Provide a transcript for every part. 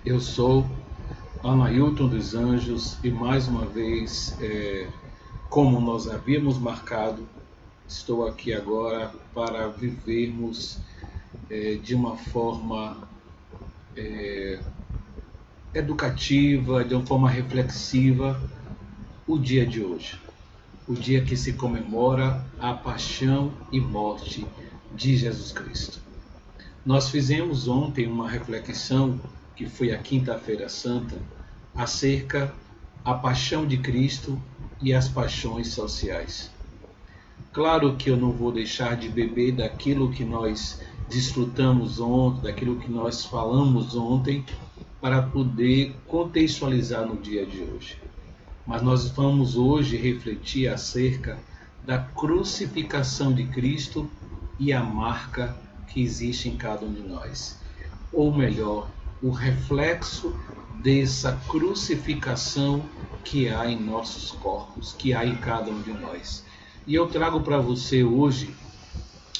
Eu sou Anailton dos Anjos e mais uma vez, como nós havíamos marcado, estou aqui agora para vivermos de uma forma educativa, de uma forma reflexiva, o dia de hoje. O dia que se comemora a paixão e morte de Jesus Cristo. Nós fizemos ontem uma reflexão, que foi a Quinta-feira Santa, acerca da paixão de Cristo e as paixões sociais. Claro que eu não vou deixar de beber daquilo que nós desfrutamos ontem, daquilo que nós falamos ontem, para poder contextualizar no dia de hoje. Mas nós vamos hoje refletir acerca da crucificação de Cristo e a marca que existe em cada um de nós. Ou melhor, o reflexo dessa crucificação que há em nossos corpos, que há em cada um de nós. E eu trago para você hoje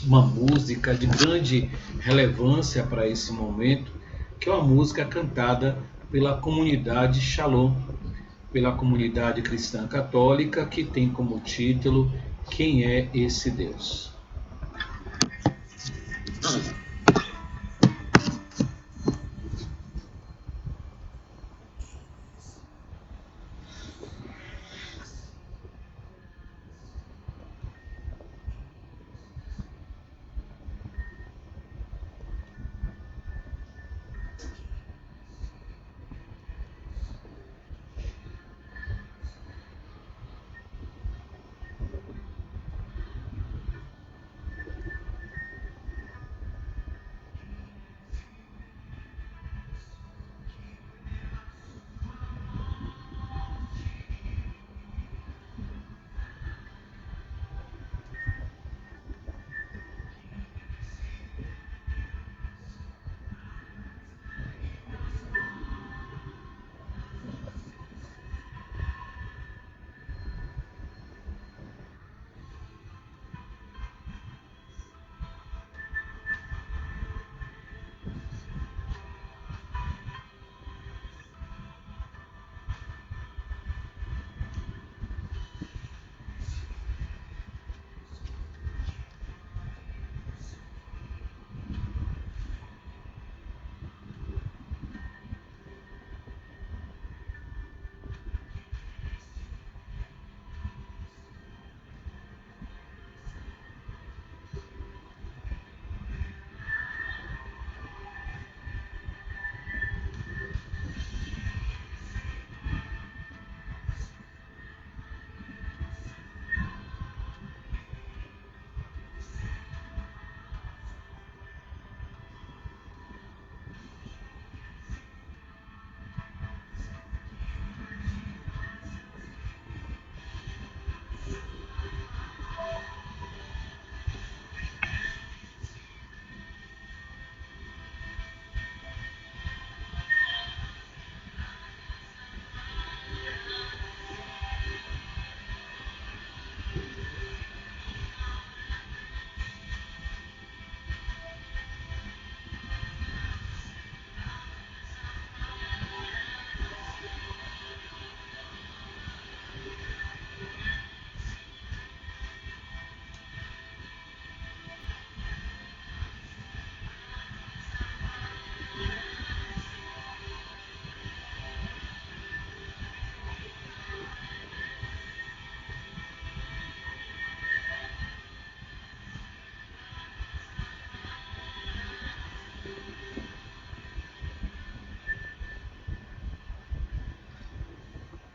uma música de grande relevância para esse momento, que é uma música cantada pela comunidade Shalom, pela comunidade cristã católica, que tem como título Quem é esse Deus?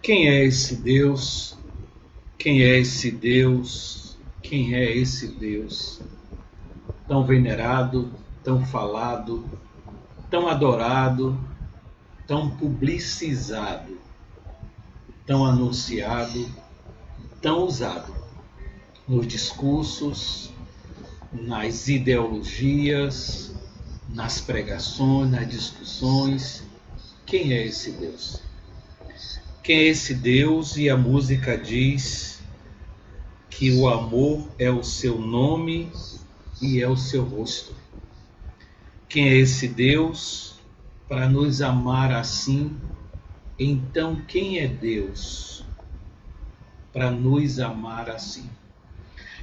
Quem é esse Deus? Quem é esse Deus? Quem é esse Deus? Tão venerado, tão falado, tão adorado, tão publicizado, tão anunciado, tão usado nos discursos, nas ideologias, nas pregações, nas discussões. Quem é esse Deus? Quem é esse Deus? E a música diz que o amor é o seu nome e é o seu rosto. Quem é esse Deus? para nos amar assim, então quem é Deus para nos amar assim?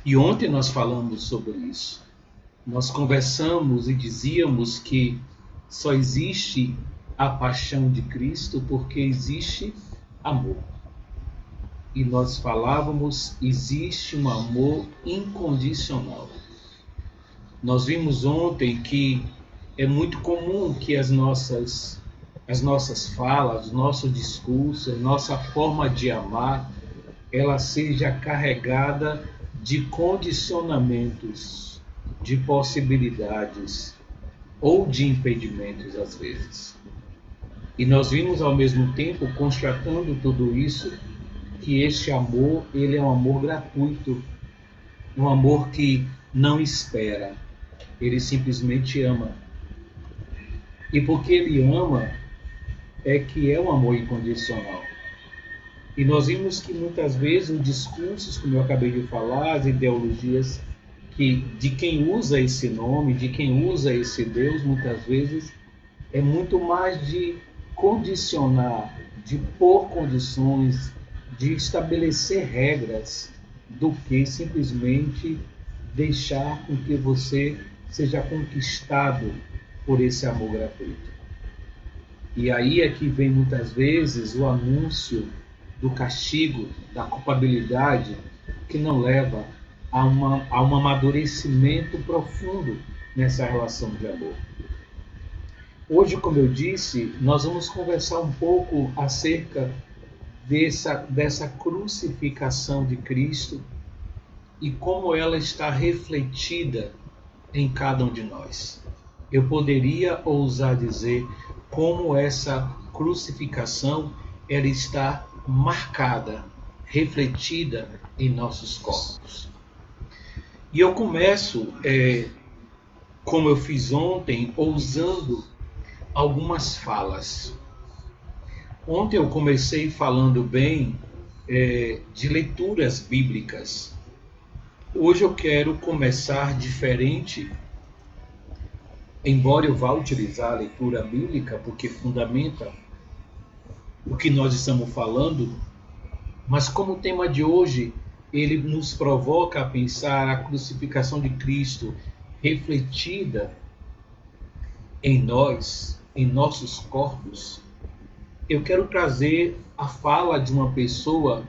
E ontem nós falamos sobre isso. Nós conversamos e dizíamos que só existe a paixão de Cristo porque existe amor. E nós falávamos, existe um amor incondicional. Nós vimos ontem que é muito comum que as nossas falas, nosso discurso, a nossa forma de amar, ela seja carregada de condicionamentos, de possibilidades ou de impedimentos às vezes. E nós vimos ao mesmo tempo, constatando tudo isso, que este amor, ele é um amor gratuito, um amor que não espera, ele simplesmente ama. E porque ele ama, é que é um amor incondicional. E nós vimos que muitas vezes os discursos, como eu acabei de falar, as ideologias de quem usa esse nome, de quem usa esse Deus, muitas vezes é muito mais de condicionar, de pôr condições, de estabelecer regras, do que simplesmente deixar com que você seja conquistado por esse amor gratuito. E aí é que vem muitas vezes o anúncio do castigo, da culpabilidade, que não leva a um amadurecimento profundo nessa relação de amor. Hoje, como eu disse, nós vamos conversar um pouco acerca dessa crucificação de Cristo e como ela está refletida em cada um de nós. Eu poderia ousar dizer como essa crucificação ela está marcada, refletida em nossos corpos. E eu começo, como eu fiz ontem, ousando algumas falas. Ontem eu comecei falando bem de leituras bíblicas. Hoje eu quero começar diferente, embora eu vá utilizar a leitura bíblica, porque fundamenta o que nós estamos falando, mas como o tema de hoje, ele nos provoca a pensar a crucificação de Cristo refletida em nós, em nossos corpos, eu quero trazer a fala de uma pessoa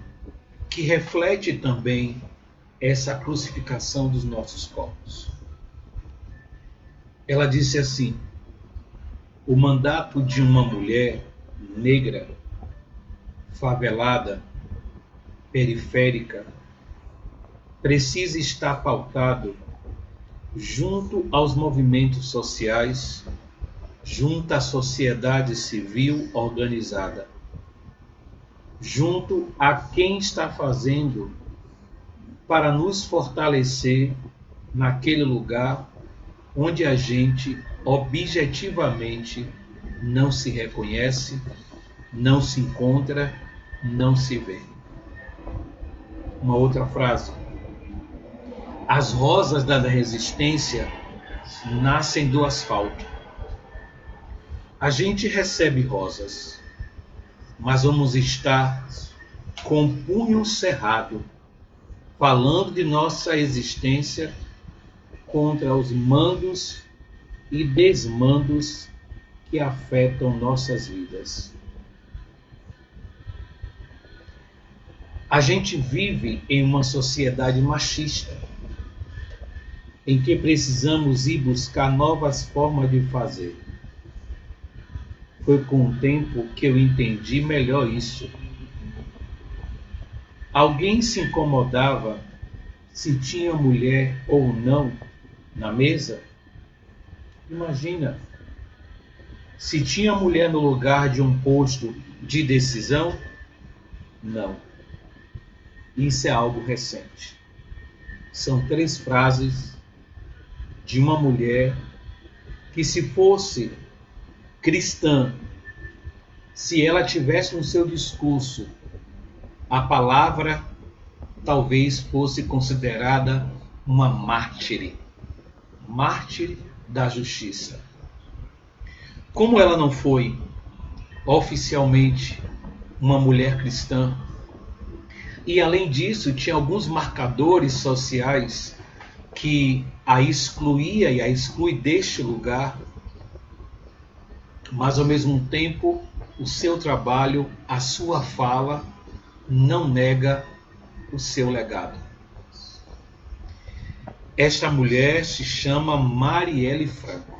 que reflete também essa crucificação dos nossos corpos. Ela disse assim: o mandato de uma mulher negra, favelada, periférica, precisa estar pautado junto aos movimentos sociais, junto à sociedade civil organizada, junto a quem está fazendo para nos fortalecer naquele lugar onde a gente objetivamente não se reconhece, não se encontra, não se vê. Uma outra frase: as rosas da resistência nascem do asfalto. A gente recebe rosas, mas vamos estar com o punho cerrado, falando de nossa existência contra os mandos e desmandos que afetam nossas vidas. A gente vive em uma sociedade machista, em que precisamos ir buscar novas formas de fazer. Foi com o tempo que eu entendi melhor isso. Alguém se incomodava se tinha mulher ou não na mesa? Imagina, se tinha mulher no lugar de um posto de decisão? Não. Isso é algo recente. São 3 frases de uma mulher que, se fosse cristã, se ela tivesse no seu discurso a palavra, talvez fosse considerada uma mártire da justiça. como ela não foi oficialmente uma mulher cristã, e além disso tinha alguns marcadores sociais que a excluía e a exclui deste lugar, mas ao mesmo tempo o seu trabalho, a sua fala não nega o seu legado. Esta mulher se chama Marielle Franco,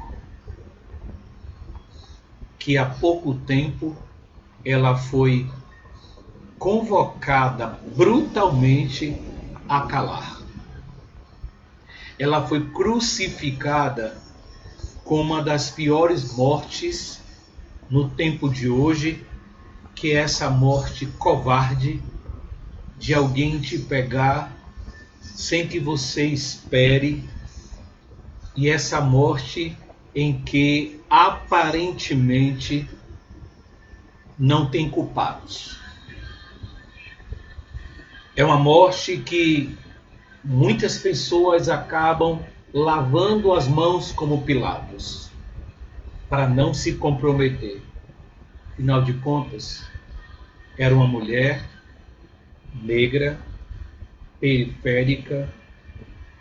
que há pouco tempo ela foi convocada brutalmente a calar. Ela foi crucificada com uma das piores mortes no tempo de hoje, que é essa morte covarde de alguém te pegar sem que você espere, e essa morte em que aparentemente não tem culpados. É uma morte que muitas pessoas acabam lavando as mãos como Pilatos, para não se comprometer. Afinal de contas, era uma mulher negra, periférica,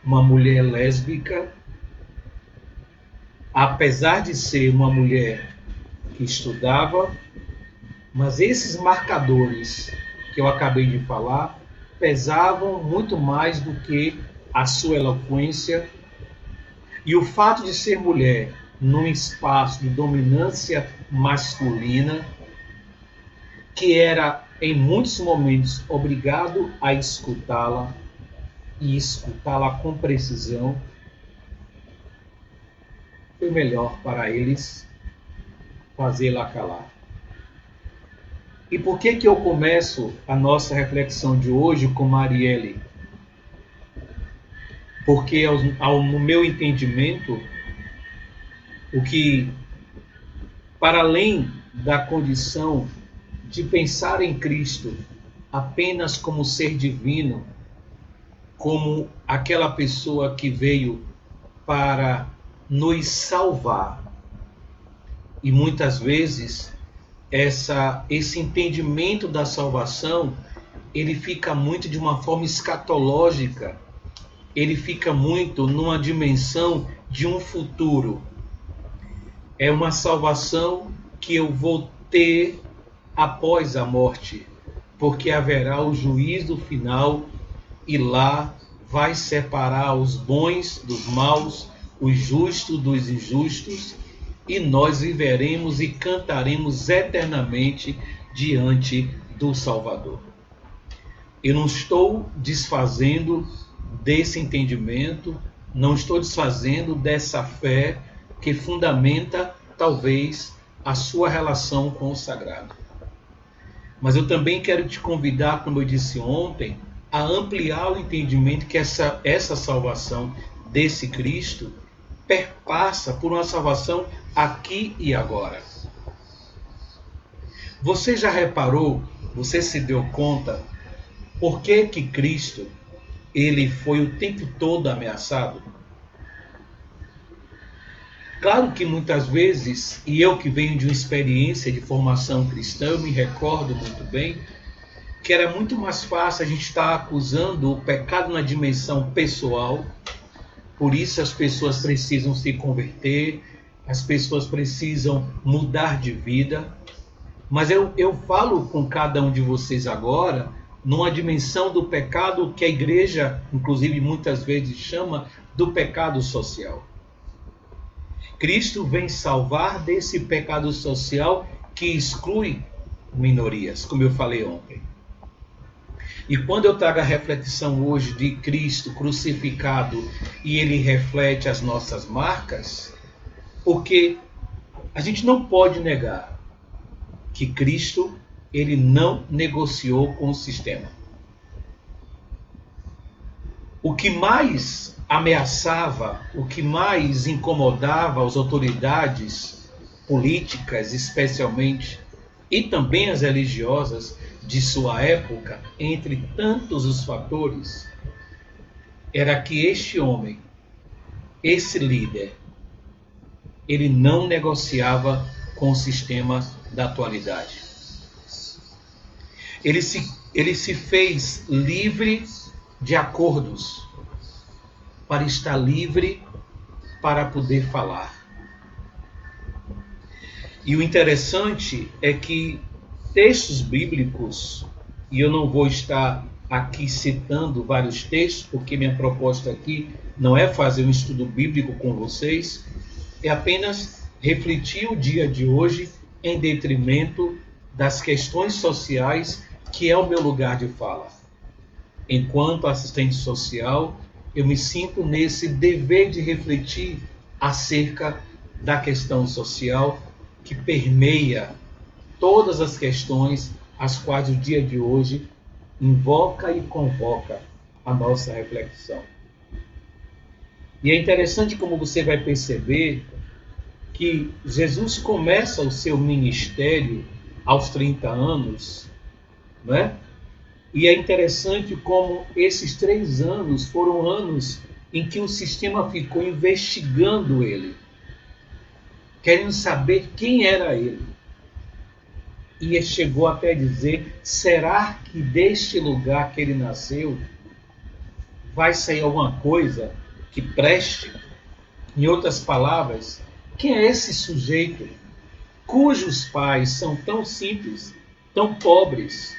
uma mulher lésbica. Apesar de ser uma mulher que estudava, mas esses marcadores que eu acabei de falar pesavam muito mais do que a sua eloquência, e o fato de ser mulher num espaço de dominância masculina, que era em muitos momentos obrigado a escutá-la e escutá-la com precisão, foi melhor para eles fazê-la calar. E por que eu começo a nossa reflexão de hoje com Marielle? Porque, no meu entendimento, o que, para além da condição de pensar em Cristo apenas como ser divino, como aquela pessoa que veio para nos salvar, e muitas vezes esse entendimento da salvação, ele fica muito de uma forma escatológica, ele fica muito numa dimensão de um futuro. É uma salvação que eu vou ter após a morte, porque haverá o juízo final e lá vai separar os bons dos maus, os justos dos injustos, e nós viveremos e cantaremos eternamente diante do Salvador. Eu não estou desfazendo desse entendimento, não estou desfazendo dessa fé que fundamenta talvez a sua relação com o sagrado. Mas eu também quero te convidar, como eu disse ontem, a ampliar o entendimento que essa salvação desse Cristo perpassa por uma salvação aqui e agora. Você já reparou, você se deu conta, por que Cristo ele foi o tempo todo ameaçado? Claro que muitas vezes, e eu que venho de uma experiência de formação cristã, eu me recordo muito bem, que era muito mais fácil a gente estar acusando o pecado na dimensão pessoal. Por isso as pessoas precisam se converter, as pessoas precisam mudar de vida. Mas eu falo com cada um de vocês agora numa dimensão do pecado que a igreja, inclusive, muitas vezes chama do pecado social. Cristo vem salvar desse pecado social que exclui minorias, como eu falei ontem. E quando eu trago a reflexão hoje de Cristo crucificado e ele reflete as nossas marcas, porque a gente não pode negar que Cristo ele não negociou com o sistema. O que mais ameaçava, o que mais incomodava as autoridades políticas, especialmente, e também as religiosas de sua época, entre tantos os fatores, era que este homem, esse líder, ele não negociava com o sistema da atualidade. Ele se fez livre de acordos para estar livre para poder falar. E o interessante é que textos bíblicos, e eu não vou estar aqui citando vários textos, porque minha proposta aqui não é fazer um estudo bíblico com vocês, é apenas refletir o dia de hoje em detrimento das questões sociais, que é o meu lugar de fala. Enquanto assistente social, eu me sinto nesse dever de refletir acerca da questão social que permeia todas as questões às quais o dia de hoje invoca e convoca a nossa reflexão. E é interessante como você vai perceber que Jesus começa o seu ministério aos 30 anos, né? E é interessante como esses 3 anos foram anos em que o sistema ficou investigando ele, querendo saber quem era ele. E ele chegou até a dizer: será que deste lugar que ele nasceu vai sair alguma coisa que preste? Em outras palavras, quem é esse sujeito cujos pais são tão simples, tão pobres?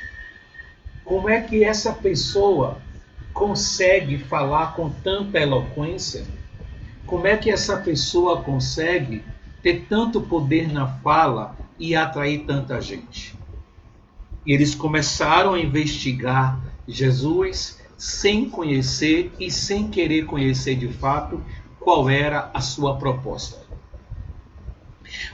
Como é que essa pessoa consegue falar com tanta eloquência? Como é que essa pessoa consegue ter tanto poder na fala e atrair tanta gente? E eles começaram a investigar Jesus sem conhecer e sem querer conhecer de fato qual era a sua proposta.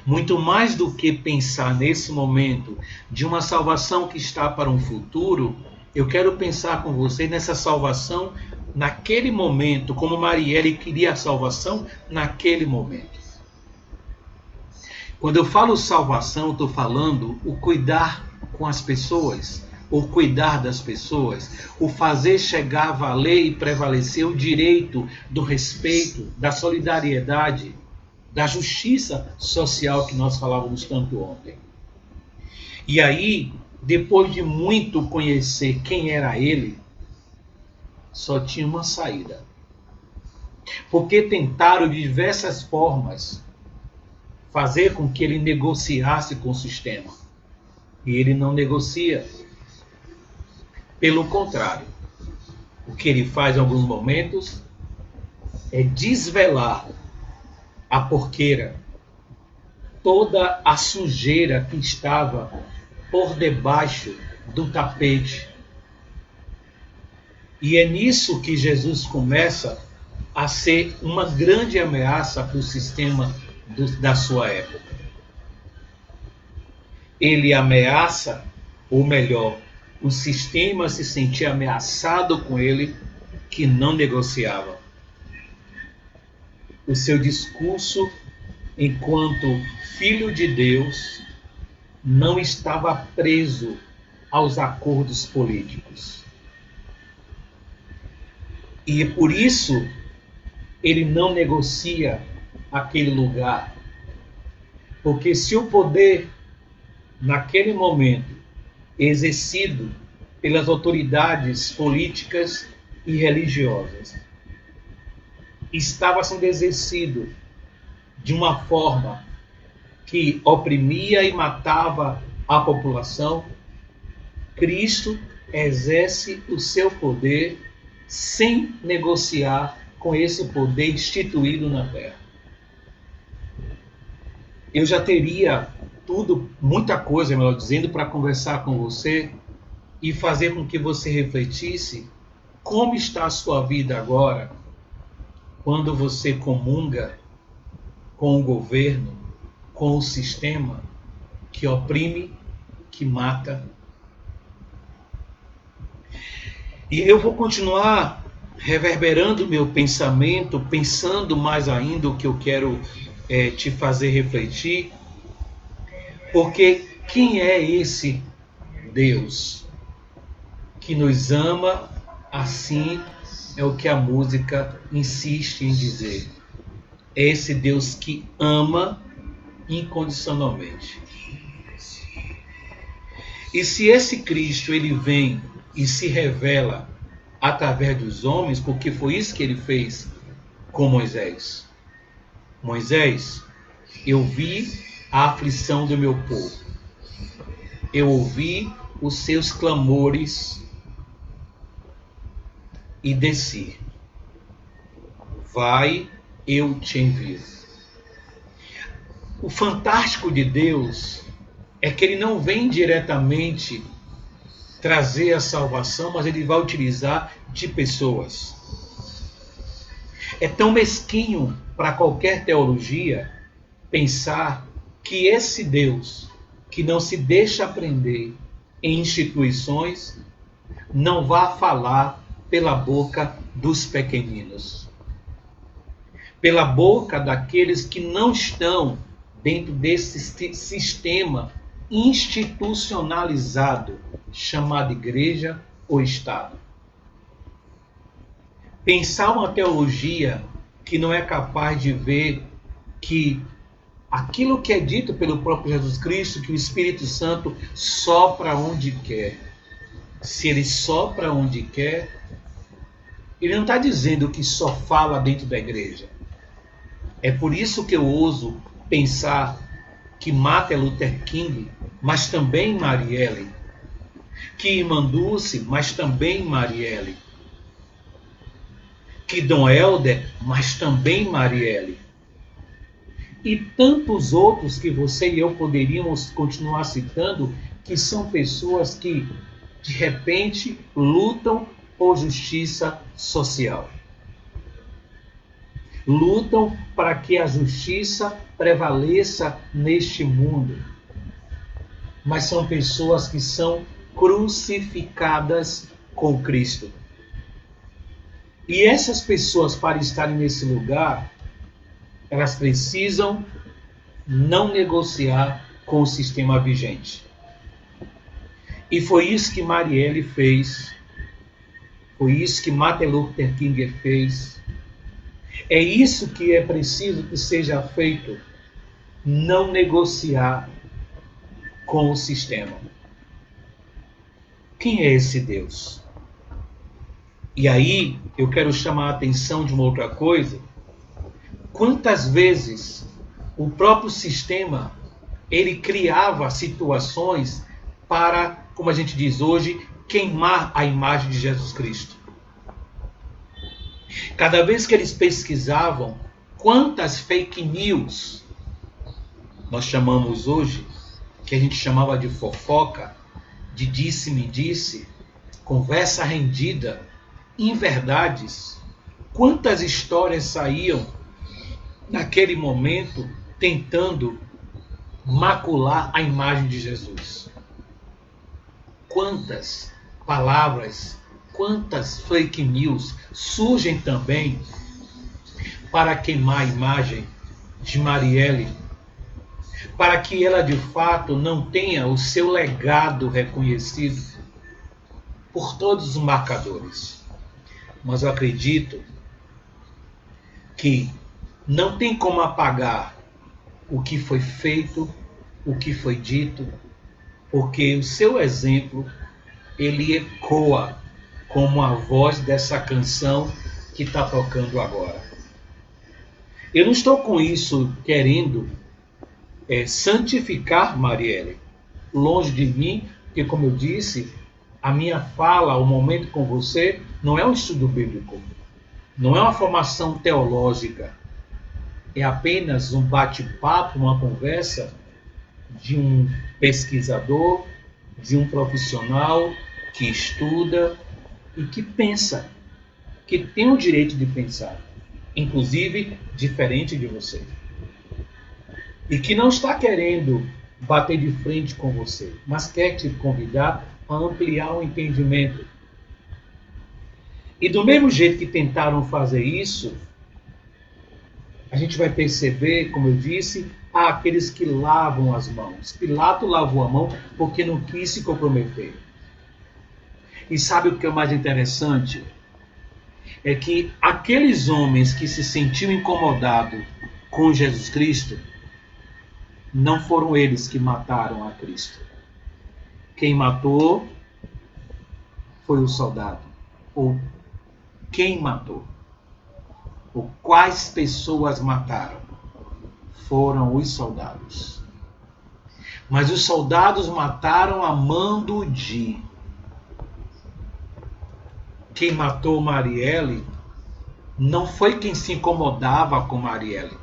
Muito mais do que pensar nesse momento de uma salvação que está para um futuro, eu quero pensar com você nessa salvação naquele momento, como Marielle queria a salvação naquele momento. Quando eu falo salvação, eu estou falando o cuidar com as pessoas, o cuidar das pessoas, o fazer chegar a valer e prevalecer o direito do respeito, da solidariedade, da justiça social que nós falávamos tanto ontem. E aí, depois de muito conhecer quem era ele, só tinha uma saída. Porque tentaram de diversas formas fazer com que ele negociasse com o sistema. E ele não negocia. Pelo contrário, o que ele faz em alguns momentos é desvelar a porqueira, toda a sujeira que estava por debaixo do tapete. E é nisso que Jesus começa a ser uma grande ameaça para o sistema da sua época. Ele ameaça, ou melhor, o sistema se sentia ameaçado com ele, que não negociava. O seu discurso, enquanto filho de Deus, não estava preso aos acordos políticos. E por isso ele não negocia aquele lugar. Porque se o poder, naquele momento, exercido pelas autoridades políticas e religiosas, estava sendo exercido de uma forma que oprimia e matava a população, Cristo exerce o seu poder sem negociar com esse poder instituído na terra. Eu já teria muita coisa, melhor dizendo, para conversar com você e fazer com que você refletisse como está a sua vida agora, quando você comunga com o governo, com o sistema que oprime, que mata. E eu vou continuar reverberando meu pensamento, pensando mais ainda o que eu quero te fazer refletir, porque quem é esse Deus que nos ama assim? É o que a música insiste em dizer. É esse Deus que ama incondicionalmente. E se esse Cristo ele vem e se revela através dos homens, porque foi isso que ele fez com Moisés. Moisés, eu vi a aflição do meu povo. Eu ouvi os seus clamores e desci. Vai, eu te envio. O fantástico de Deus é que ele não vem diretamente trazer a salvação, mas ele vai utilizar de pessoas. É tão mesquinho para qualquer teologia pensar que esse Deus, que não se deixa aprender em instituições, não vá falar pela boca dos pequeninos, pela boca daqueles que não estão dentro desse sistema institucionalizado chamado igreja ou Estado. Pensar uma teologia que não é capaz de ver que aquilo que é dito pelo próprio Jesus Cristo, que o Espírito Santo sopra onde quer. Se ele sopra onde quer, ele não está dizendo que só fala dentro da igreja. É por isso que eu ouso pensar que Martin Luther King, mas também Marielle, que Irmã Dulce, mas também Marielle, que Dom Helder, mas também Marielle, e tantos outros que você e eu poderíamos continuar citando, que são pessoas que, de repente, lutam por justiça social. Lutam para que a justiça prevaleça neste mundo. Mas são pessoas que são crucificadas com Cristo. E essas pessoas, para estarem nesse lugar, elas precisam não negociar com o sistema vigente. E foi isso que Marielle fez. Foi isso que Martin Luther King fez. É isso que é preciso que seja feito. Não negociar com o sistema. Quem é esse Deus? E aí eu quero chamar a atenção de uma outra coisa. Quantas vezes o próprio sistema ele criava situações para, como a gente diz hoje, queimar a imagem de Jesus Cristo. Cada vez que eles pesquisavam quantas fake news nós chamamos hoje, que a gente chamava de fofoca, de disse-me-disse, conversa rendida, inverdades, quantas histórias saíam naquele momento tentando macular a imagem de Jesus. Quantas palavras, quantas fake news surgem também para queimar a imagem de Marielle, para que ela de fato não tenha o seu legado reconhecido por todos os marcadores. Mas eu acredito que não tem como apagar o que foi feito, o que foi dito, porque o seu exemplo, ele ecoa como a voz dessa canção que está tocando agora. Eu não estou com isso querendo santificar Marielle. Longe de mim, porque como eu disse, a minha fala, o momento com você, não é um estudo bíblico, não é uma formação teológica, é apenas um bate-papo, uma conversa de um pesquisador, de um profissional que estuda e que pensa, que tem o direito de pensar, inclusive diferente de você. E que não está querendo bater de frente com você, mas quer te convidar a ampliar o entendimento. E do mesmo jeito que tentaram fazer isso, a gente vai perceber, como eu disse, há aqueles que lavam as mãos. Pilato lavou a mão porque não quis se comprometer. E sabe o que é o mais interessante? É que aqueles homens que se sentiam incomodados com Jesus Cristo, não foram eles que mataram a Cristo. Quem matou foi o soldado. Ou quem matou? Ou quais pessoas mataram? Foram os soldados. Mas os soldados mataram a mando de... Quem matou Marielle não foi quem se incomodava com Marielle.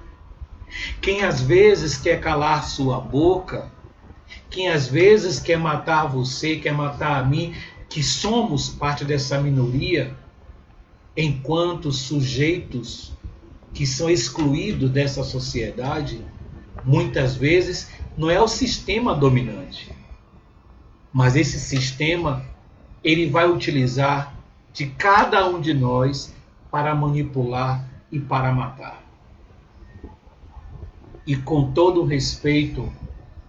Quem às vezes quer calar sua boca, quem às vezes quer matar você, quer matar a mim, que somos parte dessa minoria, enquanto sujeitos que são excluídos dessa sociedade, muitas vezes não é o sistema dominante, mas esse sistema ele vai utilizar de cada um de nós para manipular e para matar. E com todo o respeito,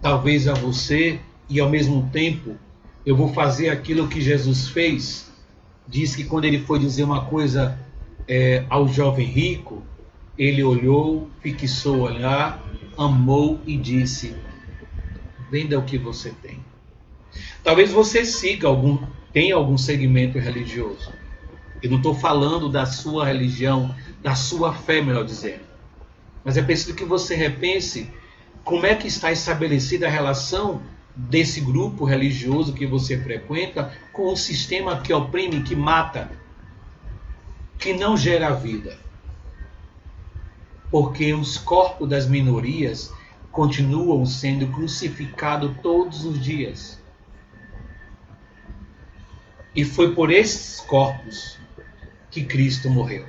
talvez a você, e ao mesmo tempo, eu vou fazer aquilo que Jesus fez. Diz que quando ele foi dizer uma coisa ao jovem rico, ele olhou, fixou o olhar, amou e disse: venda o que você tem. Talvez você tenha algum segmento religioso. Eu não estou falando da sua religião, da sua fé, melhor dizendo. Mas é preciso que você repense como é que está estabelecida a relação desse grupo religioso que você frequenta com o sistema que oprime, que mata, que não gera vida. Porque os corpos das minorias continuam sendo crucificados todos os dias. E foi por esses corpos que Cristo morreu.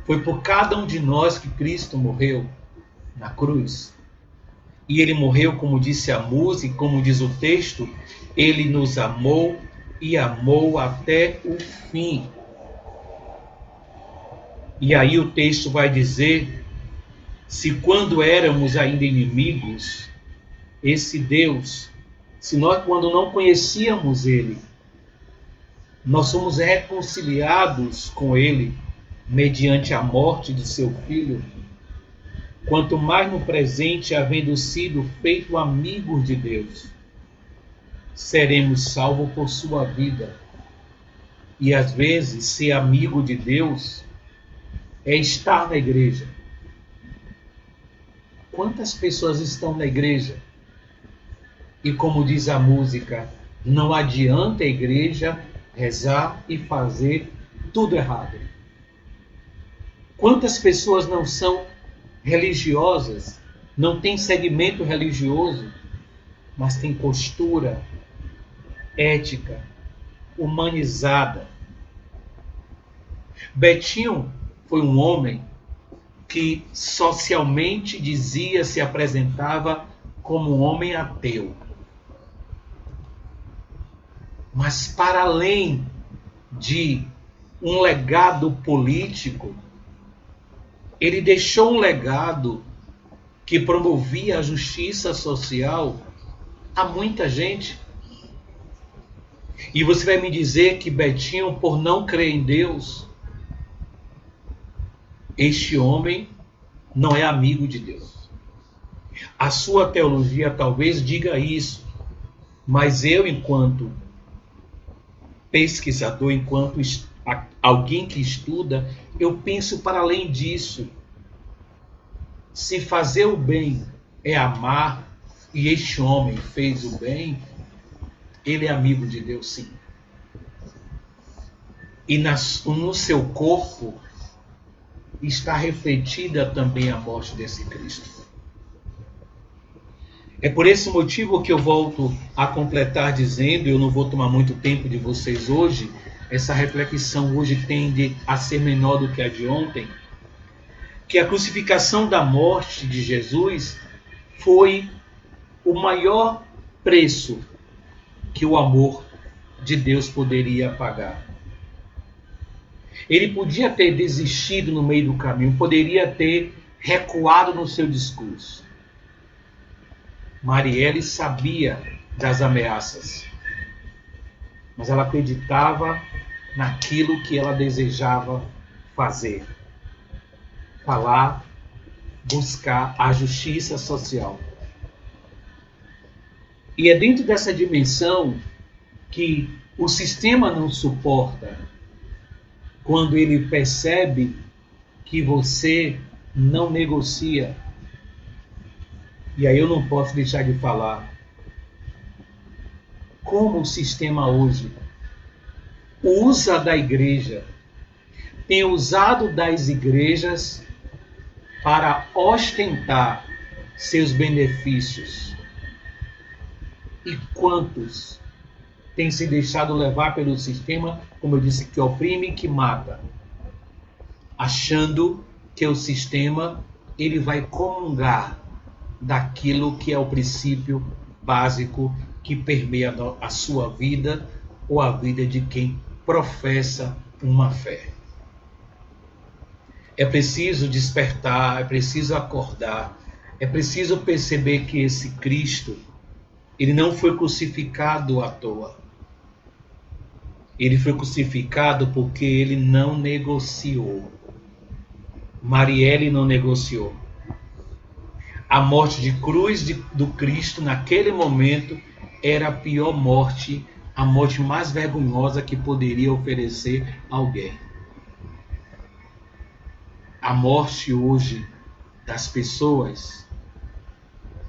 Foi por cada um de nós que Cristo morreu na cruz. E ele morreu, como disse a música, como diz o texto, ele nos amou e amou até o fim. E aí o texto vai dizer, se quando éramos ainda inimigos, esse Deus, se nós quando não conhecíamos ele, nós somos reconciliados com ele mediante a morte de seu filho, quanto mais no presente, havendo sido feito amigos de Deus, seremos salvos por sua vida. E às vezes, ser amigo de Deus é estar na igreja. Quantas pessoas estão na igreja? E como diz a música, não adianta a igreja rezar e fazer tudo errado. Quantas pessoas não são religiosas, não têm segmento religioso, mas têm postura ética, humanizada. Betinho foi um homem que socialmente se apresentava como um homem ateu. Mas para além de um legado político, ele deixou um legado que promovia a justiça social a muita gente. E você vai me dizer que Betinho, por não crer em Deus, este homem não é amigo de Deus. A sua teologia talvez diga isso, mas eu, enquanto pesquisador, enquanto alguém que estuda, eu penso para além disso. Se fazer o bem é amar, e este homem fez o bem, ele é amigo de Deus, sim. E no seu corpo está refletida também a morte desse Cristo. É por esse motivo que eu volto a completar dizendo, eu não vou tomar muito tempo de vocês hoje, essa reflexão hoje tende a ser menor do que a de ontem, que a crucificação da morte de Jesus foi o maior preço que o amor de Deus poderia pagar. Ele podia ter desistido no meio do caminho, poderia ter recuado no seu discurso. Marielle sabia das ameaças, mas ela acreditava naquilo que ela desejava fazer. Falar, buscar a justiça social. E é dentro dessa dimensão que o sistema não suporta quando ele percebe que você não negocia. E aí eu não posso deixar de falar como o sistema hoje usa da igreja, tem usado das igrejas para ostentar seus benefícios. E quantos têm se deixado levar pelo sistema, como eu disse, que oprime, que mata, achando que o sistema ele vai comungar daquilo que é o princípio básico que permeia a sua vida ou a vida de quem professa uma fé. É preciso despertar, é preciso acordar, é preciso perceber que esse Cristo, ele não foi crucificado à toa. Ele foi crucificado porque ele não negociou. Marielle não negociou. A morte de cruz do Cristo naquele momento era a pior morte, a morte mais vergonhosa que poderia oferecer alguém. A morte hoje das pessoas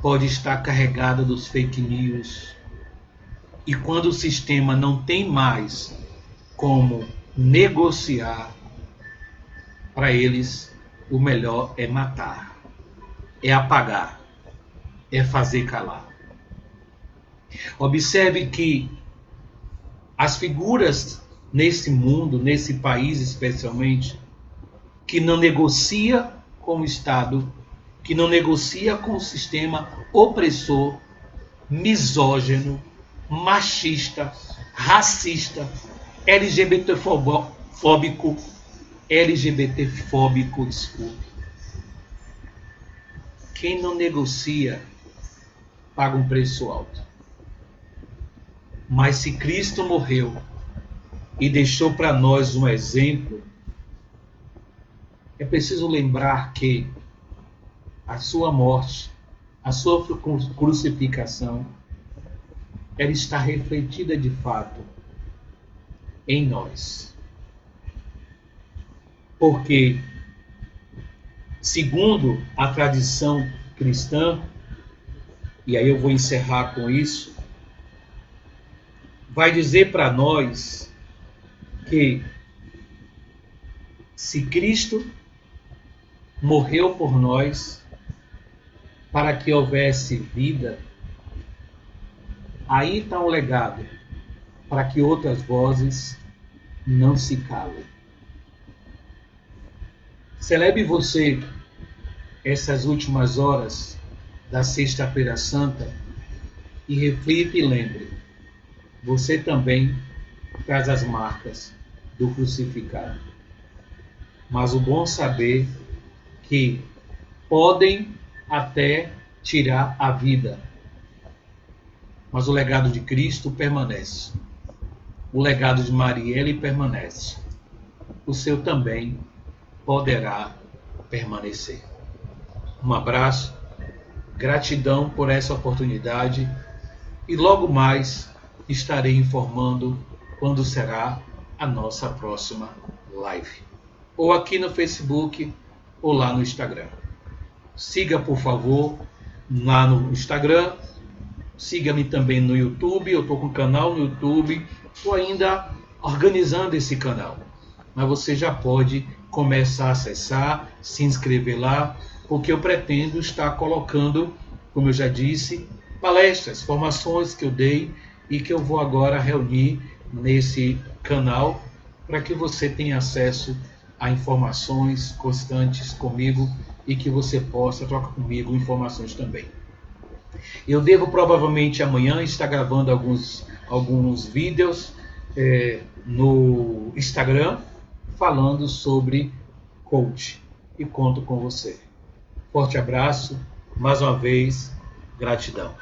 pode estar carregada dos fake news. E quando o sistema não tem mais como negociar, para eles o melhor é matar, é apagar, é fazer calar. Observe que as figuras nesse mundo, nesse país especialmente, que não negocia com o Estado, que não negocia com o sistema opressor, misógino, machista, racista, LGBTfóbico, desculpe. Quem não negocia paga um preço alto. Mas se Cristo morreu e deixou para nós um exemplo, é preciso lembrar que a sua morte, a sua crucificação, ela está refletida de fato em nós. Porque, segundo a tradição cristã, e aí eu vou encerrar com isso, vai dizer para nós que se Cristo morreu por nós para que houvesse vida, aí está um legado para que outras vozes não se calem. Celebre você essas últimas horas da Sexta-feira Santa e reflita e lembre, você também traz as marcas do crucificado. Mas o bom saber que podem até tirar a vida, mas o legado de Cristo permanece. O legado de Marielle permanece. O seu também poderá permanecer. Um abraço, gratidão por essa oportunidade e logo mais estarei informando quando será a nossa próxima live. Ou aqui no Facebook ou lá no Instagram. Siga, por favor, lá no Instagram. Siga-me também no YouTube. Eu estou com um canal no YouTube. Estou ainda organizando esse canal. Mas você já pode começar a acessar, se inscrever lá, porque eu pretendo estar colocando, como eu já disse, palestras, formações que eu dei e que eu vou agora reunir nesse canal para que você tenha acesso a informações constantes comigo e que você possa trocar comigo informações também. Eu devo provavelmente amanhã estar gravando alguns vídeos no Instagram falando sobre coach e conto com você. Forte abraço, mais uma vez, gratidão.